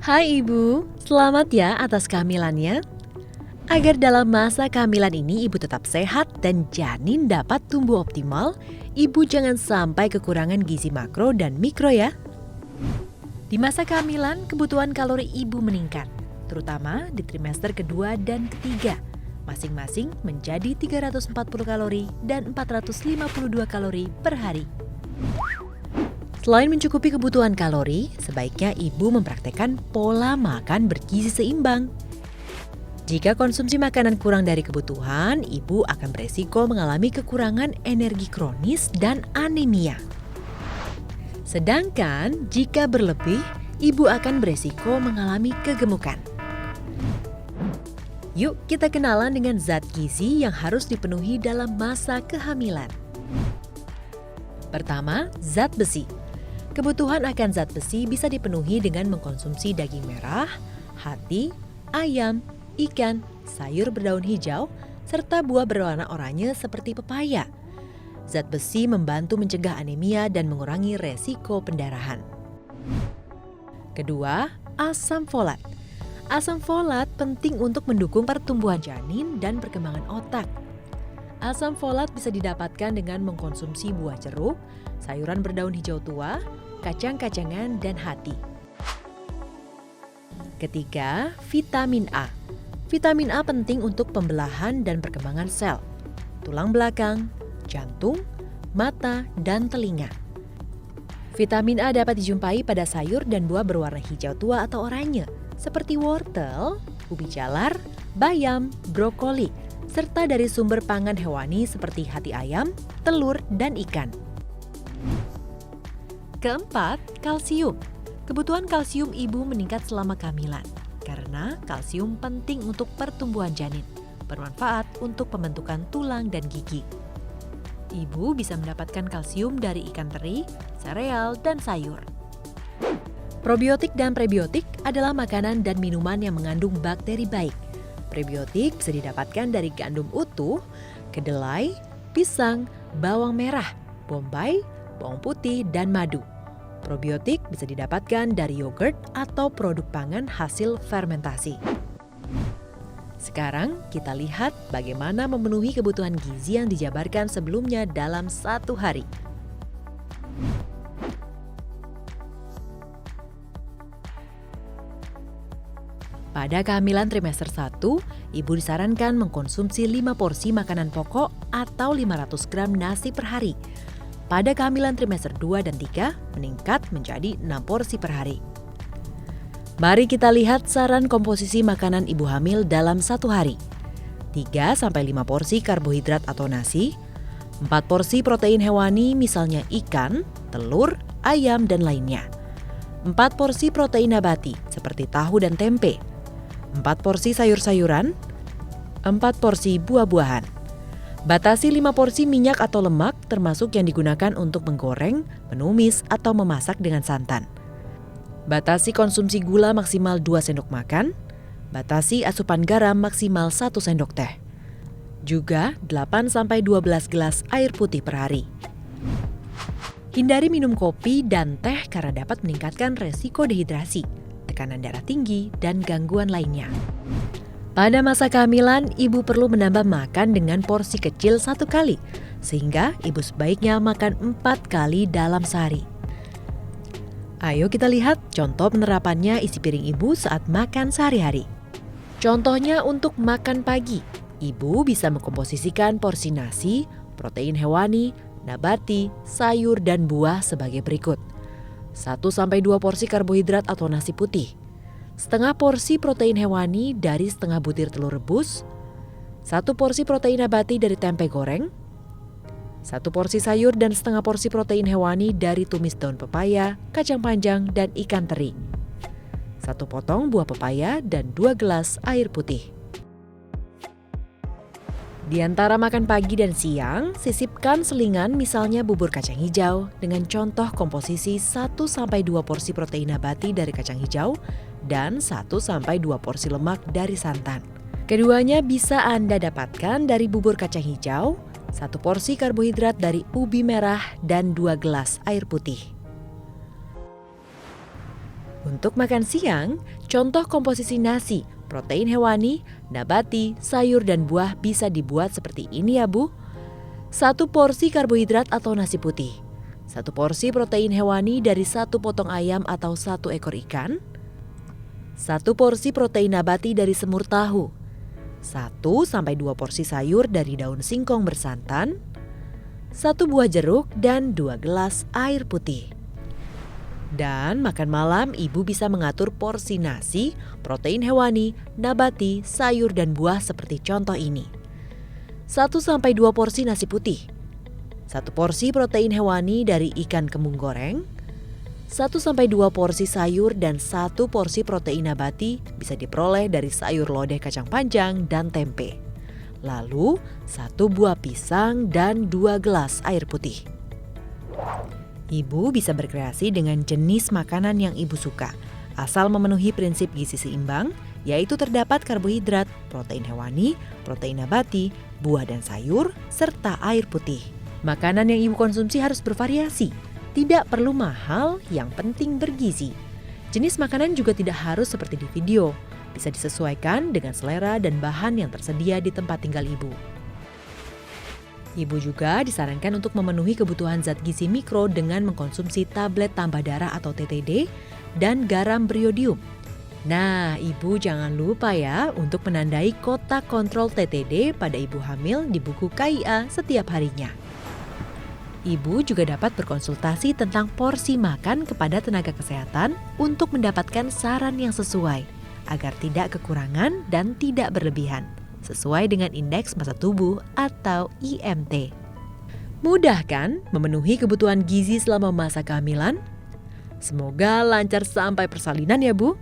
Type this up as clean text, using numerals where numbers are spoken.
Hai Ibu, selamat ya atas kehamilannya. Agar dalam masa kehamilan ini Ibu tetap sehat dan janin dapat tumbuh optimal, Ibu jangan sampai kekurangan gizi makro dan mikro ya. Di masa kehamilan, kebutuhan kalori Ibu meningkat, terutama di trimester kedua dan ketiga. Masing-masing menjadi 340 kalori dan 452 kalori per hari. Selain mencukupi kebutuhan kalori, sebaiknya Ibu mempraktekkan pola makan bergizi seimbang. Jika konsumsi makanan kurang dari kebutuhan, Ibu akan beresiko mengalami kekurangan energi kronis dan anemia. Sedangkan jika berlebih, Ibu akan beresiko mengalami kegemukan. Yuk kita kenalan dengan zat gizi yang harus dipenuhi dalam masa kehamilan. Pertama, zat besi. Kebutuhan akan zat besi bisa dipenuhi dengan mengkonsumsi daging merah, hati, ayam, ikan, sayur berdaun hijau, serta buah berwarna oranye seperti pepaya. Zat besi membantu mencegah anemia dan mengurangi resiko pendarahan. Kedua, asam folat. Asam folat penting untuk mendukung pertumbuhan janin dan perkembangan otak. Asam folat bisa didapatkan dengan mengkonsumsi buah jeruk, sayuran berdaun hijau tua, kacang-kacangan, dan hati. Ketiga, vitamin A. Vitamin A penting untuk pembelahan dan perkembangan sel, tulang belakang, jantung, mata, dan telinga. Vitamin A dapat dijumpai pada sayur dan buah berwarna hijau tua atau oranye, seperti wortel, ubi jalar, bayam, brokoli, serta dari sumber pangan hewani seperti hati ayam, telur, dan ikan. Keempat, kalsium. Kebutuhan kalsium Ibu meningkat selama kehamilan karena kalsium penting untuk pertumbuhan janin, bermanfaat untuk pembentukan tulang dan gigi. Ibu bisa mendapatkan kalsium dari ikan teri, sereal, dan sayur. Probiotik dan prebiotik adalah makanan dan minuman yang mengandung bakteri baik. Prebiotik bisa didapatkan dari gandum utuh, kedelai, pisang, bawang merah, bombay, bawang putih, dan madu. Probiotik bisa didapatkan dari yogurt atau produk pangan hasil fermentasi. Sekarang kita lihat bagaimana memenuhi kebutuhan gizi yang dijabarkan sebelumnya dalam satu hari. Pada kehamilan trimester 1, Ibu disarankan mengkonsumsi 5 porsi makanan pokok atau 500 gram nasi per hari. Pada kehamilan trimester 2 dan 3 meningkat menjadi 6 porsi per hari. Mari kita lihat saran komposisi makanan ibu hamil dalam satu hari. 3-5 porsi karbohidrat atau nasi, 4 porsi protein hewani misalnya ikan, telur, ayam, dan lainnya. 4 porsi protein nabati seperti tahu dan tempe, 4 porsi sayur-sayuran, 4 porsi buah-buahan. Batasi 5 porsi minyak atau lemak termasuk yang digunakan untuk menggoreng, menumis, atau memasak dengan santan. Batasi konsumsi gula maksimal 2 sendok makan. Batasi asupan garam maksimal 1 sendok teh. Juga 8-12 gelas air putih per hari. Hindari minum kopi dan teh karena dapat meningkatkan resiko dehidrasi, tekanan darah tinggi, dan gangguan lainnya. Pada masa kehamilan, Ibu perlu menambah makan dengan porsi kecil 1 kali, sehingga Ibu sebaiknya makan 4 kali dalam sehari. Ayo kita lihat contoh penerapannya isi piring Ibu saat makan sehari-hari. Contohnya untuk makan pagi, Ibu bisa mengkomposisikan porsi nasi, protein hewani, nabati, sayur, dan buah sebagai berikut. 1-2 porsi karbohidrat atau nasi putih, setengah porsi protein hewani dari setengah butir telur rebus, 1 porsi protein nabati dari tempe goreng, 1 porsi sayur dan setengah porsi protein hewani dari tumis daun pepaya, kacang panjang, dan ikan teri, 1 potong buah pepaya, dan 2 gelas air putih. Di antara makan pagi dan siang, sisipkan selingan misalnya bubur kacang hijau dengan contoh komposisi 1-2 porsi protein nabati dari kacang hijau dan 1-2 porsi lemak dari santan. Keduanya bisa Anda dapatkan dari bubur kacang hijau, 1 porsi karbohidrat dari ubi merah, dan 2 gelas air putih. Untuk makan siang, contoh komposisi nasi, protein hewani, nabati, sayur dan buah bisa dibuat seperti ini ya Bu. 1 porsi karbohidrat atau nasi putih, 1 porsi protein hewani dari 1 potong ayam atau 1 ekor ikan, 1 porsi protein nabati dari semur tahu, 1-2 porsi sayur dari daun singkong bersantan, 1 buah jeruk dan 2 gelas air putih. Dan makan malam ibu bisa mengatur porsi nasi, protein hewani, nabati, sayur dan buah seperti contoh ini. 1-2 porsi nasi putih, 1 porsi protein hewani dari ikan kembung goreng, 1-2 porsi sayur dan 1 porsi protein nabati bisa diperoleh dari sayur lodeh kacang panjang dan tempe. Lalu 1 buah pisang dan 2 gelas air putih. Ibu bisa berkreasi dengan jenis makanan yang ibu suka, asal memenuhi prinsip gizi seimbang, yaitu terdapat karbohidrat, protein hewani, protein nabati, buah dan sayur, serta air putih. Makanan yang ibu konsumsi harus bervariasi, tidak perlu mahal, yang penting bergizi. Jenis makanan juga tidak harus seperti di video, bisa disesuaikan dengan selera dan bahan yang tersedia di tempat tinggal ibu. Ibu juga disarankan untuk memenuhi kebutuhan zat gizi mikro dengan mengkonsumsi tablet tambah darah atau TTD dan garam beriodium. Nah, ibu jangan lupa ya untuk menandai kotak kontrol TTD pada ibu hamil di buku KIA setiap harinya. Ibu juga dapat berkonsultasi tentang porsi makan kepada tenaga kesehatan untuk mendapatkan saran yang sesuai, agar tidak kekurangan dan tidak berlebihan, sesuai dengan indeks massa tubuh atau IMT. Mudah kan memenuhi kebutuhan gizi selama masa kehamilan? Semoga lancar sampai persalinan ya Bu.